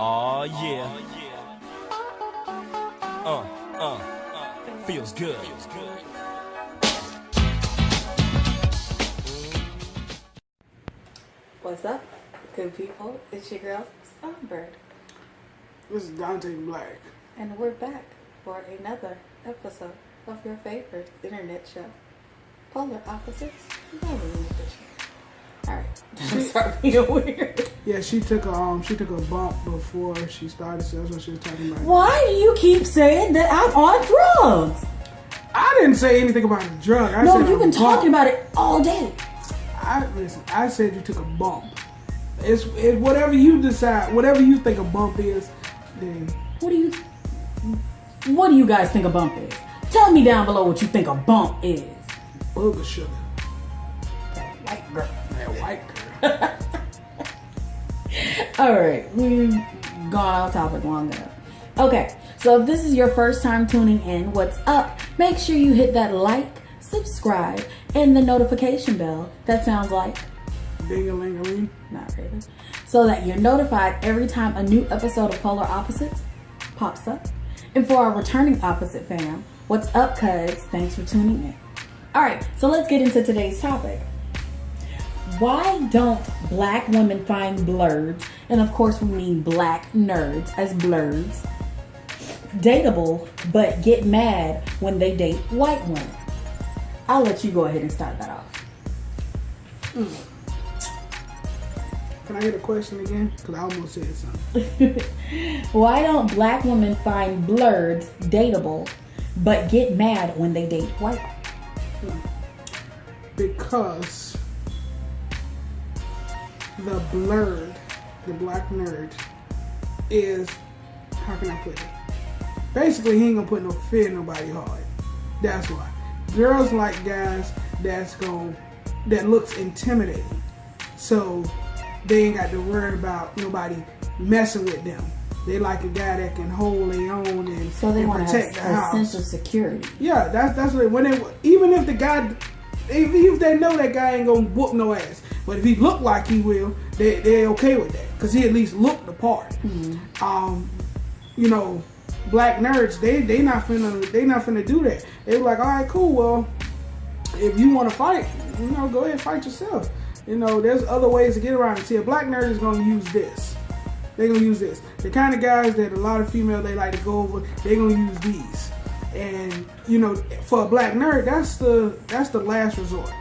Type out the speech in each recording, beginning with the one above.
Oh yeah. Feels good. What's up, good people? It's your girl, Songbird. This is Dante Black. And we're back for another episode of your favorite internet show, Polar Opposites. Alright, start being weird. Yeah, she took a bump before she started, so that's what she was talking about. Why do you keep saying that I'm on drugs? I didn't say anything about a drug. No, you've been talking about it all day. I said you took a bump. It's whatever you decide, whatever you think a bump is, then. What do you guys think a bump is? Tell me down below what you think a bump is. Booger sugar. That white girl. That white girl. Alright, we've gone off topic long enough. Okay, so if this is your first time tuning in, what's up? Make sure you hit that like, subscribe, and the notification bell. That sounds like ding-a-ling-a-ling. Not really. So that you're notified every time a new episode of Polar Opposites pops up. And for our returning opposite fam, what's up, cuz? Thanks for tuning in. Alright, so let's get into today's topic. Why don't black women find blerds, and of course we mean black nerds as blerds, dateable, but get mad when they date white women? I'll let you go ahead and start that off. Can I get a question again? Because I almost said something. Why don't black women find blerds dateable, but get mad when they date white? Because the blerd, the black nerd, is, how can I put it? Basically, he ain't gonna put no fear in nobody hard. That's why. Girls like guys that looks intimidating. So they ain't got to worry about nobody messing with them. They like a guy that can hold their own and, so they want protect to the have house. A sense of security. Yeah, that's what when they, even if the guy, even if they know that guy ain't gonna whoop no ass, but if he look like he will, they're okay with that because he at least looked the part. Mm-hmm. You know, black nerds, they not finna do that. They be like, all right, cool. Well, if you want to fight, go ahead and fight yourself. There's other ways to get around it. See, a black nerd is gonna use this. They're gonna use this. The kind of guys that a lot of females they like to go over, they're gonna use these. And for a black nerd, that's the last resort.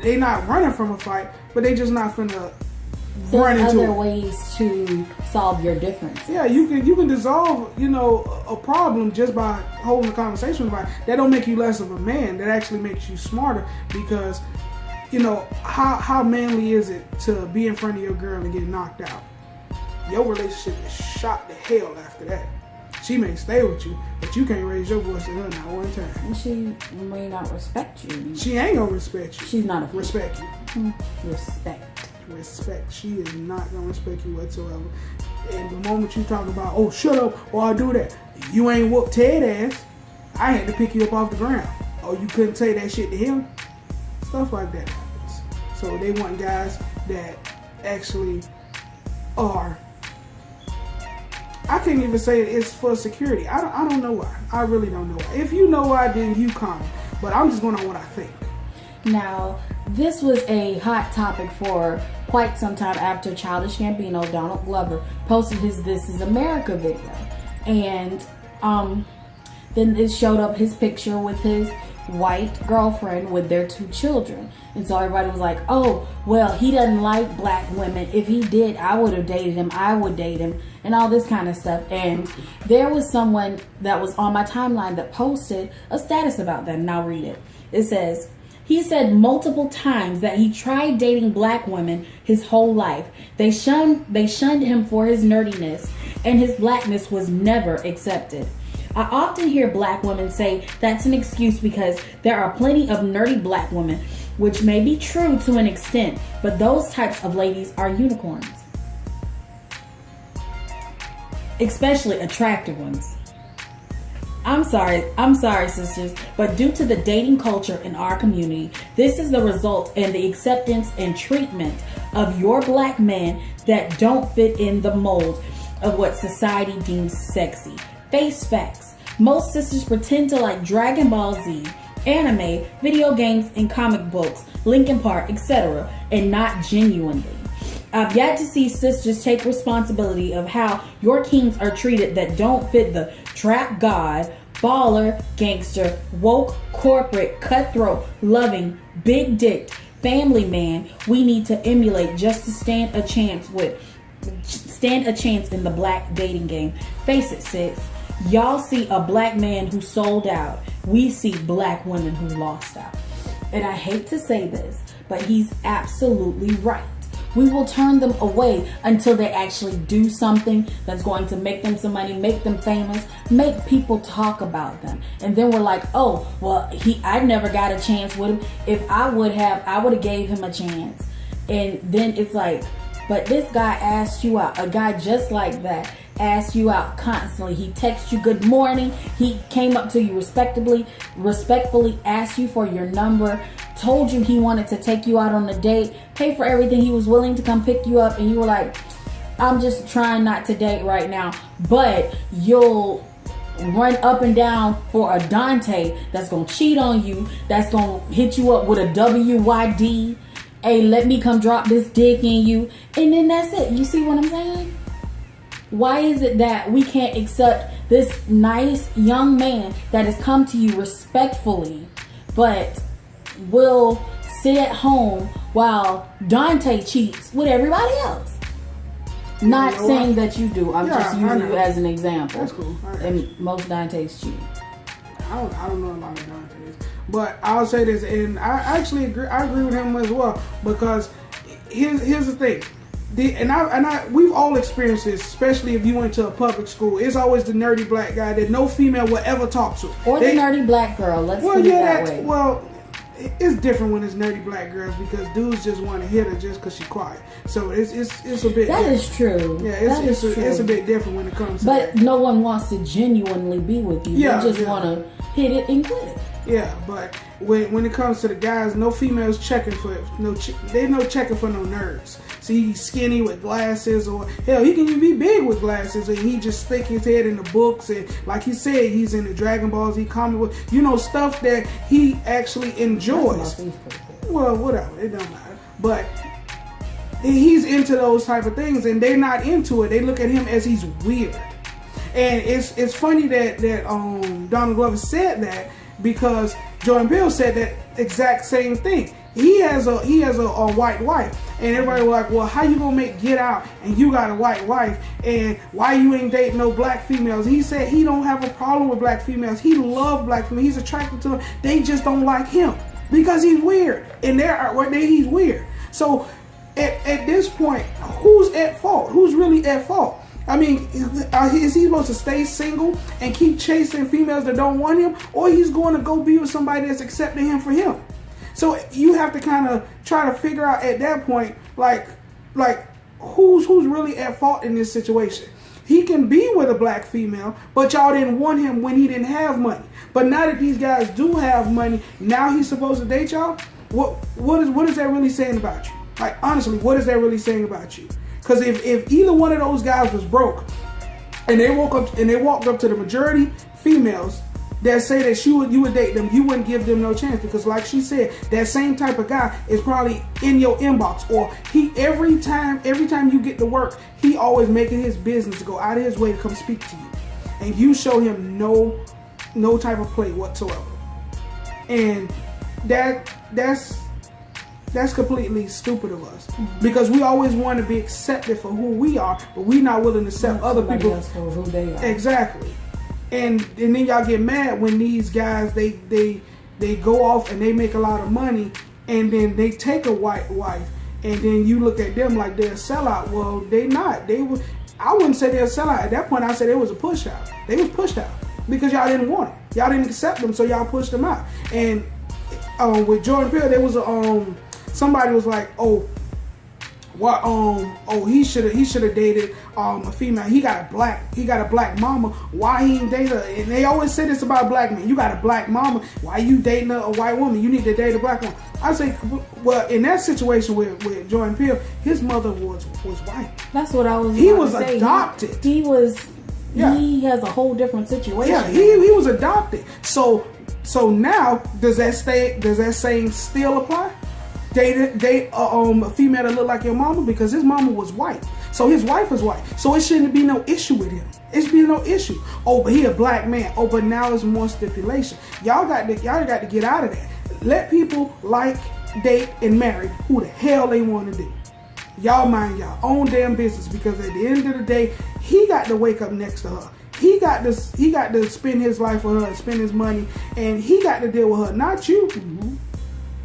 They not running from a fight, but they just not finna run into it. There's other ways to solve your difference. Yeah, you can dissolve a problem just by holding a conversation about it. That don't make you less of a man. That actually makes you smarter because how manly is it to be in front of your girl and get knocked out? Your relationship is shot to hell after that. She may stay with you, but you can't raise your voice to her not one time. And she may not respect you. She ain't gonna respect you. She's not a respect you. Respect. She is not gonna respect you whatsoever. And the moment you talk about, oh, shut up, or I'll do that, you ain't whooped Ted ass. I had to pick you up off the ground. Oh, you couldn't say that shit to him. Stuff like that happens. So they want guys that actually are. I can't even say it's for security. I don't know why. I really don't know why. If you know why, then you comment. But I'm just going on what I think. Now, this was a hot topic for quite some time after Childish Gambino, Donald Glover, posted his This Is America video. And then it showed up his picture with his white girlfriend with their 2 children. And so everybody was like, oh, well, he doesn't like black women. If he did, I would have dated him. I would date him. And all this kind of stuff. And there was someone that was on my timeline that posted a status about that. And I'll read it. It says, he said multiple times that he tried dating black women his whole life. They shunned him for his nerdiness, and his blackness was never accepted. I often hear black women say that's an excuse because there are plenty of nerdy black women, which may be true to an extent, but those types of ladies are unicorns. Especially attractive ones. I'm sorry, sisters, but due to the dating culture in our community, this is the result and the acceptance and treatment of your black men that don't fit in the mold of what society deems sexy. Face facts. Most sisters pretend to like Dragon Ball Z, anime, video games, and comic books, Linkin Park, etc., and not genuinely. I've yet to see sisters take responsibility of how your kings are treated that don't fit the trap god, baller, gangster, woke, corporate, cutthroat, loving, big dick, family man we need to emulate just to stand a chance in the black dating game. Face it, sis. Y'all see a black man who sold out. We see black women who lost out. And I hate to say this, but he's absolutely right. We will turn them away until they actually do something that's going to make them some money, make them famous, make people talk about them. And then we're like, oh, well, I never got a chance with him. If I would have gave him a chance. And then it's like, but this guy asked you out. A guy just like that asked you out constantly. He texts you good morning. He came up to you respectfully asked you for your number, told you he wanted to take you out on a date, pay for everything. He was willing to come pick you up, and you were like, I'm just trying not to date right now. But you'll run up and down for a Dante that's gonna cheat on you, that's gonna hit you up with a WYD. Hey, let me come drop this dick in you. And then that's it. You see what I'm saying? Why is it that we can't accept this nice young man that has come to you respectfully, but will sit at home while Dante cheats with everybody else? Not saying that you do. I'm just using you as an example. That's cool. And most Dantes cheat. I don't know a lot of Dantes, but I'll say this, and I actually agree. I agree with him as well, because here's the thing. We've all experienced this, especially if you went to a public school. It's always the nerdy black guy that no female will ever talk to, or the nerdy black girl. Let's put it that way. Well, it's different when it's nerdy black girls, because dudes just want to hit her just because she's quiet. So it's a bit. That is true. Yeah, it's a bit different when it comes to that. But no one wants to genuinely be with you. Yeah, they just want to hit it and quit it. Yeah, but when it comes to the guys, no females checking for checking for no nerds. See, he's skinny with glasses, or hell, he can even be big with glasses, and he just stick his head in the books, and like he said, he's in the Dragon Ball Z comic book, stuff that he actually enjoys. Well, whatever, it don't matter. But he's into those type of things, and they're not into it. They look at him as he's weird. And it's funny that Donald Glover said that, because Jordan Peele said that exact same thing. He has a white wife, and everybody was like, well, how you gonna make Get Out and you got a white wife, and why you ain't dating no black females? He said he don't have a problem with black females. He loves black females. He's attracted to them. They just don't like him because he's weird, and he's weird. So at this point, who's at fault? Who's really at fault? I mean, is he supposed to stay single and keep chasing females that don't want him, or he's going to go be with somebody that's accepting him for him? So you have to kind of try to figure out at that point, like who's really at fault in this situation. He can be with a black female, but y'all didn't want him when he didn't have money. But now that these guys do have money, now he's supposed to date y'all. What is that really saying about you? Like, honestly, what is that really saying about you? Because if either one of those guys was broke, and they walked up to the majority females that say that you would date them, you wouldn't give them no chance, because like she said, that same type of guy is probably in your inbox, or he every time you get to work, he always making his business to go out of his way to come speak to you, and you show him no type of play whatsoever, and that's completely stupid of us, because we always want to be accepted for who we are, but we're not willing to accept other people else for who they are. Exactly. And then y'all get mad when these guys they go off and they make a lot of money, and then they take a white wife, and then you look at them like they're a sellout. Well, they not. I wouldn't say they're a sellout. At that point, I said it was a push out. They was pushed out because y'all didn't want them. Y'all didn't accept them, so y'all pushed them out. And with Jordan Peele, there was somebody was like, oh, What he should have dated a female. He got a black mama. Why he ain't date her? And they always say this about black men. You got a black mama. Why you dating a white woman? You need to date a black woman. I say, well, in that situation with Jordan Peele, his mother was white. That's what I was. He was adopted. He was. Yeah. He has a whole different situation. Yeah, he was adopted. So now does that same still apply? Date a female that look like your mama, because his mama was white, so his wife was white, so it shouldn't be no issue with him. It should be no issue. Oh, but he a black man. Oh, but now it's more stipulation. Y'all got to get out of that. Let people like, date, and marry who the hell they want to do. Y'all mind y'all own damn business, because at the end of the day, he got to wake up next to her. He got to spend his life with her, spend his money, and he got to deal with her, not you. Mm-hmm.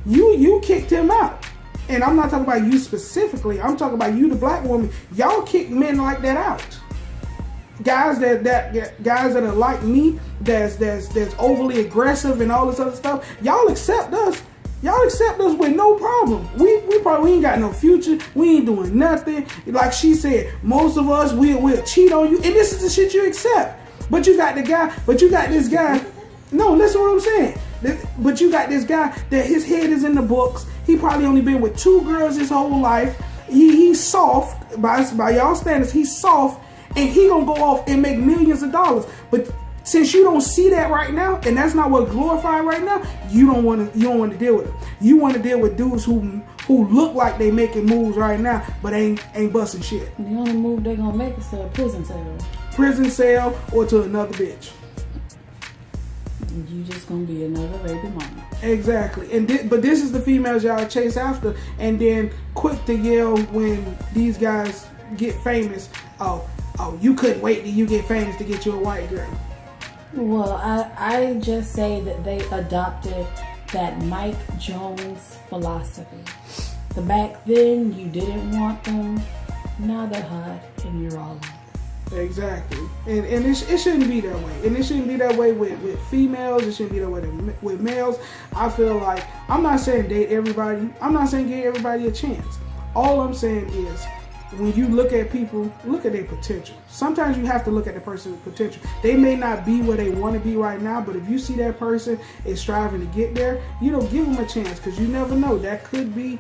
You kicked him out. And I'm not talking about you specifically. I'm talking about you, the black woman. Y'all kick men like that out. Guys guys that are like me, that's overly aggressive and all this other stuff. Y'all accept us. Y'all accept us with no problem. We ain't got no future. We ain't doing nothing. Like she said, most of us we'll cheat on you, and this is the shit you accept. But you got this guy. No, listen to what I'm saying. But you got this guy that his head is in the books. He probably only been with 2 girls his whole life. He's soft by y'all standards. He's soft, and he gonna go off and make millions of dollars. But since you don't see that right now, and that's not what's glorified right now, you don't want to deal with it. You want to deal with dudes who look like they making moves right now, but ain't busting shit. The only move they gonna make is to a prison cell. Prison cell, or to another bitch. You just gonna be another baby mama. Exactly. But this is the females y'all chase after, and then quick to yell when these guys get famous. Oh, you couldn't wait till you get famous to get you a white girl. Well, I just say that they adopted that Mike Jones philosophy. So back then you didn't want them, now they're hot and you're all in. Exactly. And it shouldn't be that way. And it shouldn't be that way with females. It shouldn't be that way with males. I feel like, I'm not saying date everybody. I'm not saying give everybody a chance. All I'm saying is, when you look at people, look at their potential. Sometimes you have to look at the person's potential. They may not be where they want to be right now, but if you see that person is striving to get there, give them a chance, because you never know. That could be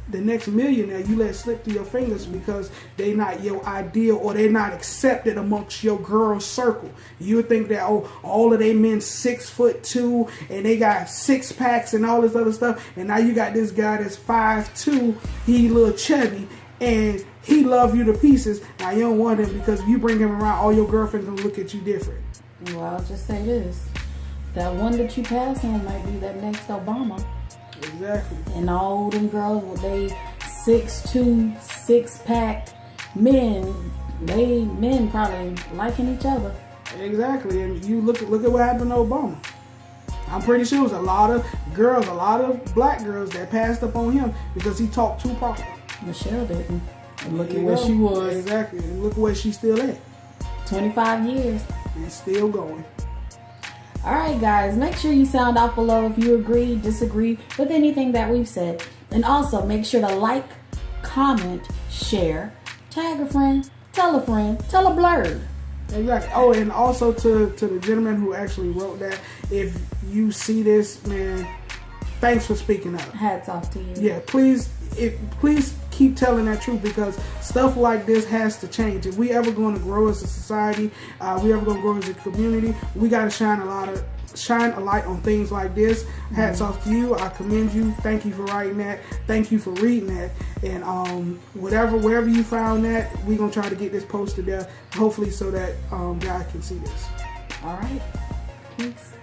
the next millionaire you let slip through your fingers because they not your ideal, or they not accepted amongst your girl circle. You would think that, all of they men 6'2" and they got 6 packs and all this other stuff, and now you got this guy that's 5'2", he a little chubby, and he love you to pieces. Now you don't want him, because if you bring him around, all your girlfriends gonna look at you different. Well, I'll just say this: that one that you pass on might be that next Obama. Exactly. And all them girls with they 6'2", 6-pack men, men probably liking each other. Exactly. And you look at what happened to Obama. I'm pretty sure it was a lot of black girls that passed up on him because he talked too proper. Michelle didn't. And look at where she was. Exactly. And look where she's still at. 25 years. And still going. Alright guys, make sure you sound off below if you agree, disagree with anything that we've said. And also make sure to like, comment, share, tag a friend, tell a blerd. Exactly. Oh, and also to the gentleman who actually wrote that, if you see this, man, thanks for speaking up. Hats off to you. Yeah, please keep telling that truth, because stuff like this has to change. If we ever going to grow as a society, we ever going to grow as a community, we got to shine a light on things like this. Hats off to you. I commend you. Thank you for writing that. Thank you for reading that. And wherever you found that, we're going to try to get this posted there, hopefully, so that God can see this. All right. Peace.